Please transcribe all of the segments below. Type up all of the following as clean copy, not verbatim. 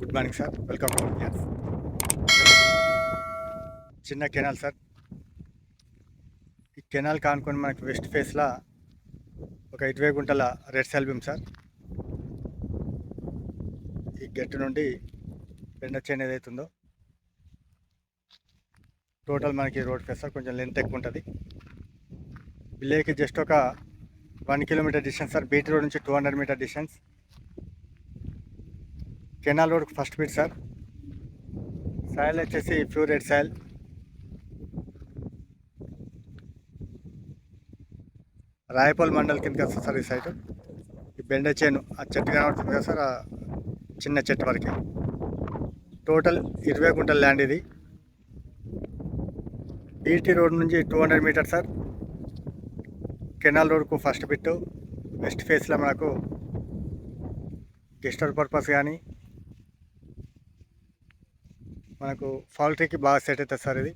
Good morning sir, welcome to our. చిన్న canal sir. ఈ canal కానుకొని మనకి వెస్ట్ ఫేస్లో ఒక 20 గుంటల రెడ్ సాల్బియం సార్. ఈ గట్టు నుండి బెండ చైన్ ఏదైతుందో టోటల్ మనకి రోడ్ ఫేస్ సార్. కొంచెం లెంత్ ఎక్కువ ఉంటుంది. విలేజ్కి జస్ట్ ఒక 1 kilometre distance sir. BT road నుంచి 200 మీటర్ డిస్టెన్స్. కెనాల్ రోడ్కి ఫస్ట్ బీట్ సార్. సాయిల్ వచ్చేసి pure red soil. Rayapal mandal కిందకి వస్తుంది సార్ ఈ సైడ్. ఈ బెండ చేను ఆ చెట్టు కనబడుతుంది కదా సార్, ఆ చిన్న చెట్టు వరకు. టోటల్ 20 గుంటల ల్యాండ్ ఇది. బీటీ రోడ్ నుంచి 200 మీటర్ సార్. కెనాల్ రోడ్కు ఫస్ట్ బిట్టు. వెస్ట్ ఫేస్లో మనకు గెస్ట్ హౌస్ పర్పస్ కానీ మనకు పౌల్ట్రీకి బాగా సెట్ అవుతుంది సార్. ఇది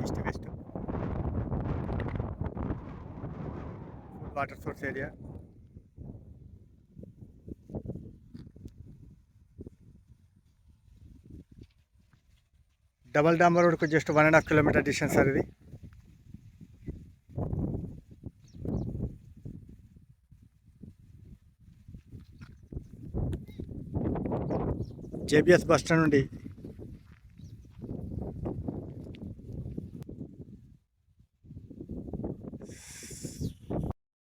east west water source area. Double డాంబర్ రోడ్కు జస్ట్ 1.5 కిలోమీటర్ డిస్టెన్స్ సార్ ఇది. జేబీఎస్ బస్ స్టాండ్ నుండి